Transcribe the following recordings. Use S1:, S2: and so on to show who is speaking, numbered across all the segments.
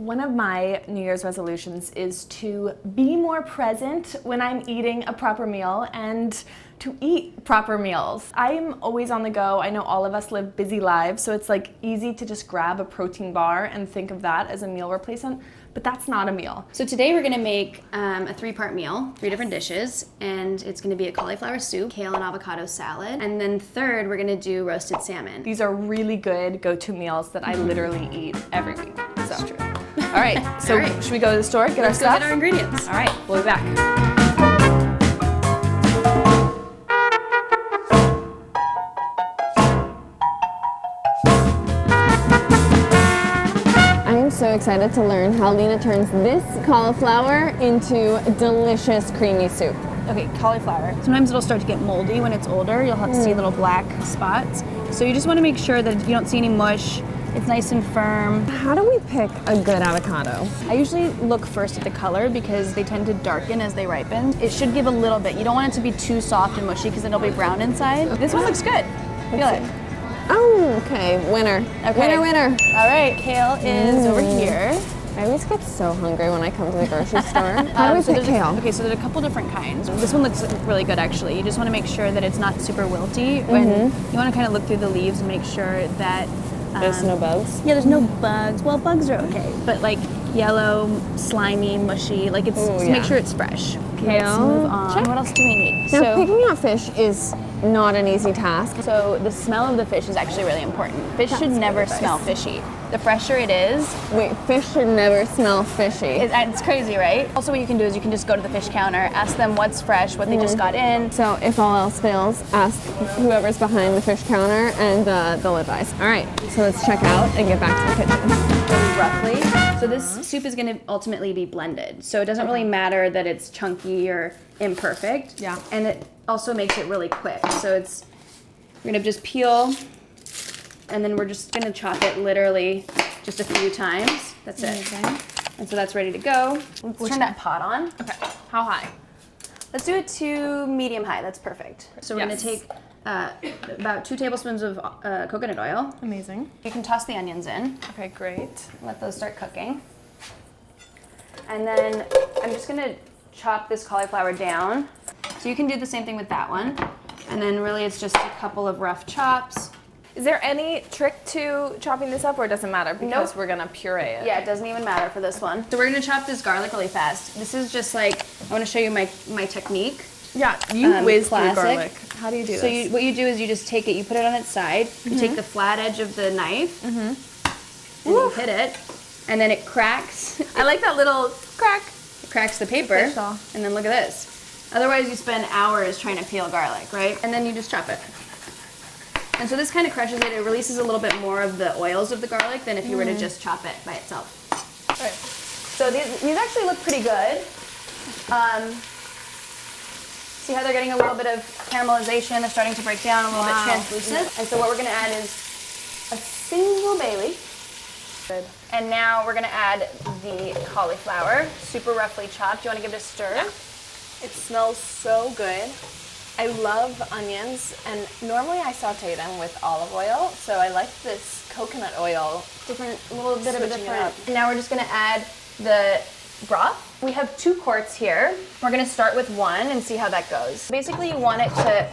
S1: One of my New Year's resolutions is to be more present when I'm eating a proper meal and to eat proper meals. I'm always on the go. I know all of us live busy lives, so it's like easy to just grab a protein bar and think of that as a meal replacement, but that's not a meal.
S2: So today we're gonna make a 3-part meal, 3 different dishes, and it's gonna be a cauliflower soup, kale and avocado salad, and then third we're gonna do roasted salmon.
S1: These are really good go-to meals that I literally eat every week.
S2: That's true.
S1: All right, so should we go to the store, get our stuff?
S2: Let's go get our ingredients.
S1: All right, we'll be back.
S3: I'm so excited to learn how Lena turns this cauliflower into delicious creamy soup.
S2: Okay, cauliflower. Sometimes it'll start to get moldy when it's older. You'll have to see little black spots. So you just want to make sure that you don't see any mush. It's nice and firm.
S3: How do we pick a good avocado?
S2: I usually look first at the color because they tend to darken as they ripen. It should give a little bit. You don't want it to be too soft and mushy because it'll be brown inside. This one looks good. Feel it.
S3: Oh, okay, winner.
S2: Okay.
S3: Winner.
S2: All right, kale is over here.
S3: I always get so hungry when I come to the grocery store. How do we pick kale?
S2: Okay, so there's a couple different kinds. This one looks really good actually. You just want to make sure that it's not super wilty. When you want to kind of look through the leaves and make sure that
S3: There's no bugs?
S2: Yeah, there's no bugs. Well, bugs are okay, but like yellow, slimy, mushy, like it's just make sure it's fresh. Okay, let's move on.
S3: Check.
S2: What else do we need?
S3: Now, picking out fish is not an easy task.
S2: So the smell of the fish is actually really important. Fish should never smell fishy. The fresher it is.
S3: Wait, fish should never smell fishy.
S2: It's crazy, right? Also what you can do is you can just go to the fish counter, ask them what's fresh, what they just got in.
S3: So if all else fails, ask whoever's behind the fish counter and they'll advise. All right, so let's check out and get back to the kitchen.
S2: Roughly. So this soup is going to ultimately be blended. So it doesn't really matter that it's chunky or imperfect.
S1: Yeah.
S2: And it also makes it really quick. So we're going to just peel and then we're just going to chop it literally just a few times. That's it. And so that's ready to go. Let's turn that pot on.
S1: Okay, how high?
S2: Let's do it to medium high. That's perfect. So we're going to take about 2 tablespoons of coconut oil.
S1: Amazing.
S2: You can toss the onions in.
S1: Okay, great.
S2: Let those start cooking. And then I'm just gonna chop this cauliflower down. So you can do the same thing with that one. And then really it's just a couple of rough chops.
S1: Is there any trick to chopping this up, or it doesn't matter because we're gonna puree it?
S2: Yeah, it doesn't even matter for this one. So we're gonna chop this garlic really fast. This is just like, I wanna show you my technique.
S1: Yeah, you whiz through
S2: classic.
S1: garlic. How do you do
S2: So
S1: this?
S2: what you do is you just take it, you put it on its side, you take the flat edge of the knife, and you hit it, and then it cracks.
S1: I like that little crack.
S2: It cracks the paper,
S1: Fish saw.
S2: and then look at this. Otherwise you spend hours trying to peel garlic, right? And then you just chop it. And so this kind of crushes it. It releases a little bit more of the oils of the garlic than if you were to just chop it by itself.
S1: All right.
S2: So these actually look pretty good. See how they're getting a little bit of caramelization, they're starting to break down, a little bit translucent. And so what we're gonna add is a single bay leaf.
S1: Good.
S2: And now we're gonna add the cauliflower, super roughly chopped. Do you wanna give it a stir?
S1: Yeah. It smells so good. I love onions, and normally I saute them with olive oil, so I like this coconut oil.
S2: A little bit of a
S1: Switching it
S2: different.
S1: up.
S2: Now we're just gonna add the broth. We have 2 quarts here. We're gonna start with 1 and see how that goes. Basically you want it to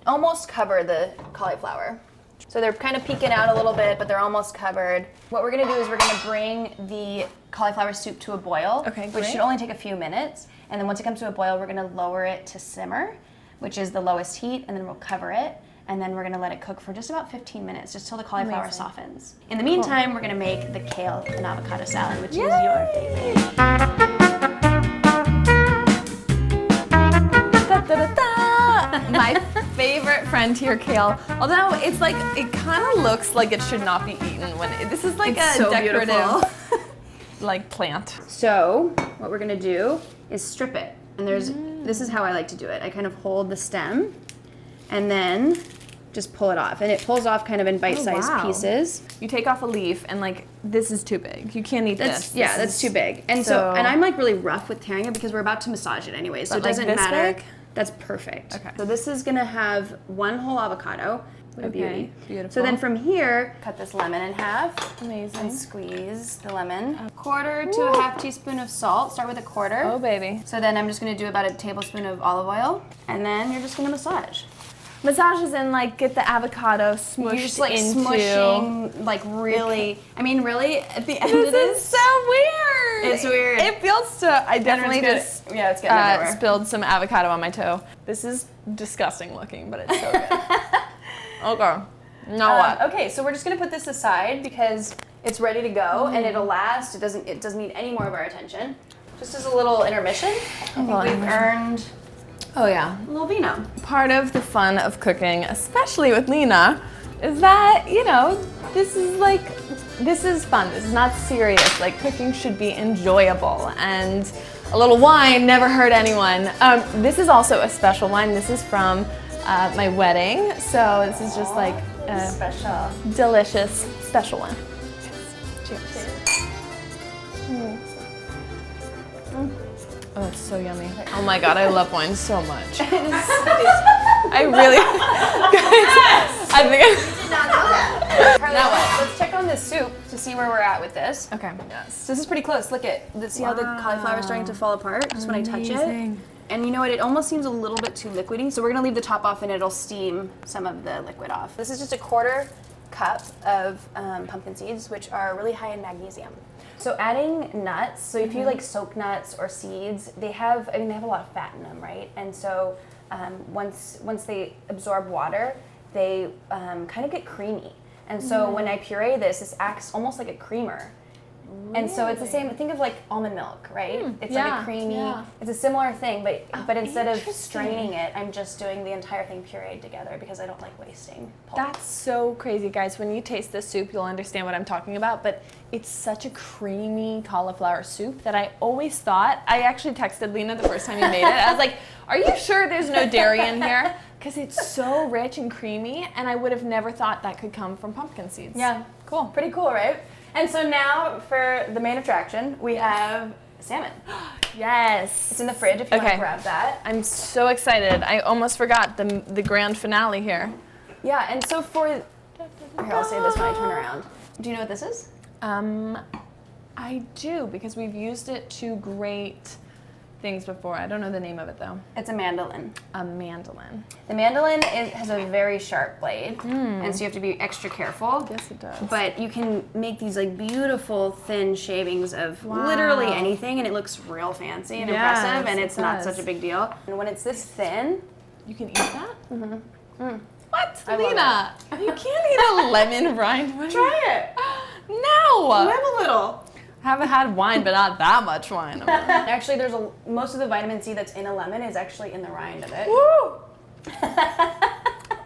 S2: almost cover the cauliflower. So they're kind of peeking out a little bit, but they're almost covered. What we're gonna do is we're gonna bring the cauliflower soup to a boil,
S1: Okay,
S2: which
S1: great.
S2: should only take a few minutes. And then once it comes to a boil, we're gonna lower it to simmer, which is the lowest heat, and then we'll cover it. And then we're gonna let it cook for just about 15 minutes, just till the cauliflower softens. In the meantime, we're gonna make the kale and avocado salad, which is your favorite.
S1: My favorite frontier kale. Although it's like, it kind of looks like it should not be eaten this is like
S2: It's
S1: a
S2: so
S1: decorative like plant.
S2: So what we're gonna do is strip it. And this is how I like to do it. I kind of hold the stem and then just pull it off. And it pulls off kind of in bite-sized pieces.
S1: You take off a leaf and like, this is too big. You can't eat this.
S2: Yeah, that's too big. And and I'm like really rough with tearing it because we're about to massage it anyway. So it
S1: like
S2: doesn't
S1: this
S2: matter.
S1: big?
S2: That's perfect.
S1: Okay.
S2: So this is gonna have 1 whole avocado. What a beauty.
S1: Beautiful.
S2: So then from here, cut this lemon in half.
S1: Amazing.
S2: And squeeze the lemon. A quarter to a half teaspoon of salt. Start with a quarter.
S1: Oh, baby.
S2: So then I'm just gonna do about a tablespoon of olive oil, and then you're just gonna massage.
S1: Massage is in like get the avocado smushed
S2: You're just like
S1: into.
S2: smushing, like really. I mean, really, at the end of
S1: This is so weird.
S2: It's weird.
S1: It feels so. I definitely
S2: it's
S1: just
S2: yeah, it's getting everywhere.
S1: spilled some avocado on my toe. This is disgusting looking, but it's so good. Okay. Now what?
S2: Okay, so we're just gonna put this aside because it's ready to go and it'll last. It doesn't need any more of our attention. Just as a little intermission, I think we've earned
S1: Oh yeah.
S2: a little vino.
S1: Part of the fun of cooking, especially with Lena, is that, you know, this is fun. This is not serious. Like, cooking should be enjoyable, and a little wine never hurt anyone. This is also a special wine. This is from my wedding, so this is just like a
S2: Special.
S1: delicious special one. Cheers. Oh, it's so yummy. Oh my god, I love wine so much. I really, guys, I think
S2: Did not know that. Carly,
S1: Now what?
S2: let's check on this soup to see where we're at with this.
S1: Okay, yes.
S2: So this is pretty close. Look at, see how the cauliflower is starting to fall apart just when I touch it?
S1: Amazing.
S2: And you know what, it almost seems a little bit too liquidy, so we're gonna leave the top off and it'll steam some of the liquid off. This is just a quarter cup of pumpkin seeds, which are really high in magnesium. So adding nuts, so if you like soak nuts or seeds, they have a lot of fat in them, right? And so once they absorb water, they kind of get creamy. And so when I puree this acts almost like a creamer. And so it's the same, think of like almond milk, right? It's like a creamy, it's a similar thing, but instead of straining it, I'm just doing the entire thing pureed together because I don't like wasting pulp.
S1: That's so crazy, guys. When you taste this soup, you'll understand what I'm talking about, but it's such a creamy cauliflower soup that I always thought, I actually texted Lena the first time you made it. I was like, are you sure there's no dairy in here? Because it's so rich and creamy, and I would have never thought that could come from pumpkin seeds.
S2: Yeah, cool. Pretty cool, right? And so now for the main attraction, we have salmon.
S1: Yes.
S2: It's in the fridge if you want to grab that.
S1: I'm so excited. I almost forgot the grand finale here.
S2: Yeah, and so here, I'll say this when I turn around. Do you know what this is?
S1: I do, because we've used it to grate things before. I don't know the name of it though.
S2: It's a mandolin.
S1: A mandolin.
S2: The mandolin has a very sharp blade, and so you have to be extra careful.
S1: Yes, it does.
S2: But you can make these like beautiful thin shavings of literally anything, and it looks real fancy and impressive, and it's not such a big deal. And when it's this thin,
S1: you can eat that? What,
S2: I love
S1: Lena? You can't eat a lemon rind.
S2: try it.
S1: No.
S2: Have a little.
S1: I haven't had wine, but not that much wine.
S2: Actually, most of the vitamin C that's in a lemon is actually in the rind of it.
S1: Woo!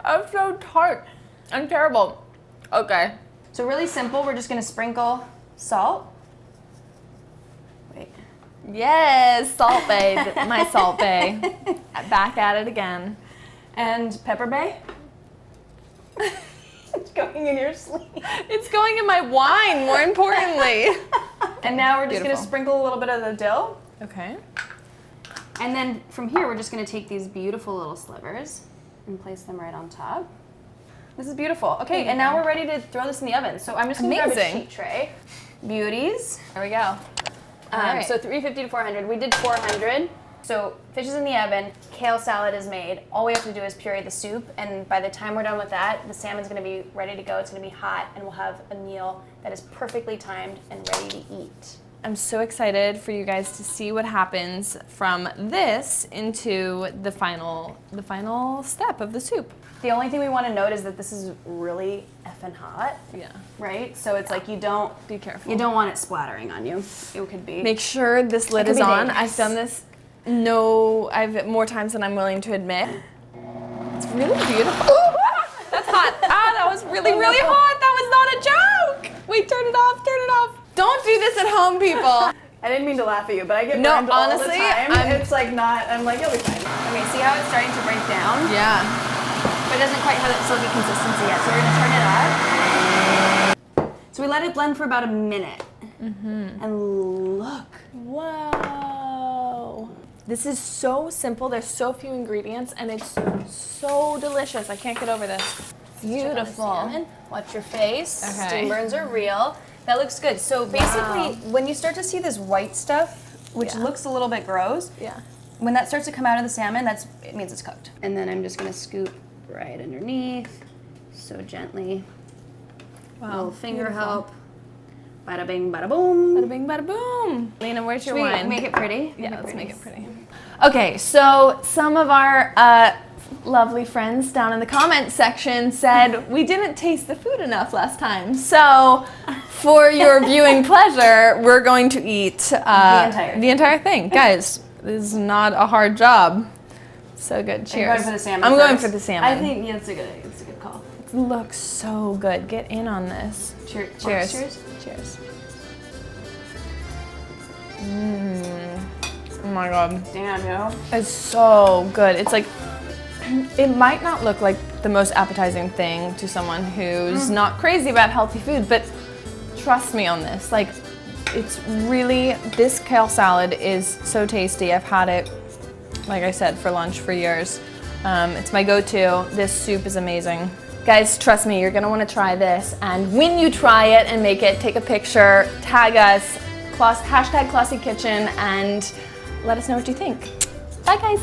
S1: I'm so tart. I'm terrible. Okay.
S2: So really simple. We're just gonna sprinkle salt. Wait.
S1: Yes, Salt Bay, my Salt Bay. Back at it again.
S2: And pepper bay. It's going in your sleeve.
S1: It's going in my wine, more importantly.
S2: And now we're just
S1: Beautiful.
S2: gonna sprinkle a little bit of the dough.
S1: Okay.
S2: And then from here, we're just gonna take these beautiful little slivers and place them right on top. This is beautiful. Okay, and now we're ready to throw this in the oven. So I'm just gonna grab a
S1: Amazing.
S2: sheet tray. Beauties.
S1: There we go. Alright.
S2: So 350 to 400. We did 400. So fish is in the oven, kale salad is made. All we have to do is puree the soup, and by the time we're done with that, the salmon's gonna be ready to go. It's gonna be hot, and we'll have a meal that is perfectly timed and ready to eat.
S1: I'm so excited for you guys to see what happens from this into the final step of the soup.
S2: The only thing we want to note is that this is really effing hot.
S1: Yeah.
S2: Right? So it's like you don't
S1: Be careful.
S2: You don't want it splattering on you. It could be.
S1: Make sure this lid
S2: could
S1: is
S2: be
S1: on.
S2: dangerous.
S1: I've done this I've more times than I'm willing to admit. It's really beautiful. That's hot. That was really, really hot. That was not a joke. Wait, turn it off, turn it off. Don't do this at home, people.
S2: I didn't mean to laugh at you, but I get
S1: No,
S2: burned all the
S1: honestly,
S2: time. It's like not, I'm like, you'll be fine. Okay, see how it's starting to break down?
S1: Yeah.
S2: But it doesn't quite have that silky consistency yet, so we're gonna turn it up. So we let it blend for about a minute. And look.
S1: Whoa. This is so simple. There's so few ingredients, and it's so delicious. I can't get over this. Beautiful.
S2: Salmon. Watch your face.
S1: Okay.
S2: Steam burns are real. That looks good. So basically, when you start to see this white stuff, which looks a little bit gross,
S1: Yeah.
S2: when that starts to come out of the salmon, it means it's cooked. And then I'm just gonna scoop right underneath, so gently.
S1: Wow.
S2: Little finger help. Bada bing, bada boom.
S1: Bada bing, bada boom. Lena, where's your
S2: Should we
S1: wine?
S2: make it pretty?
S1: Yeah, let's make it pretty. Okay, so some of our lovely friends down in the comments section said we didn't taste the food enough last time. So for your viewing pleasure, we're going to eat the entire thing. Guys, this is not a hard job. So good. Cheers.
S2: You're going for the salmon
S1: I'm going
S2: first?
S1: for the salmon.
S2: I think it's a good call.
S1: It looks so good. Get in on this.
S2: Cheers.
S1: Cheers. Cheers. Oh my god.
S2: Damn, yo.
S1: It's so good. It's like, it might not look like the most appetizing thing to someone who's not crazy about healthy food, but trust me on this. Like, it's really, this kale salad is so tasty. I've had it, like I said, for lunch for years. It's my go-to. This soup is amazing. Guys, trust me, you're gonna wanna try this. And when you try it and make it, take a picture, tag us, hashtag Klossy Kitchen, and let us know what you think. Bye guys.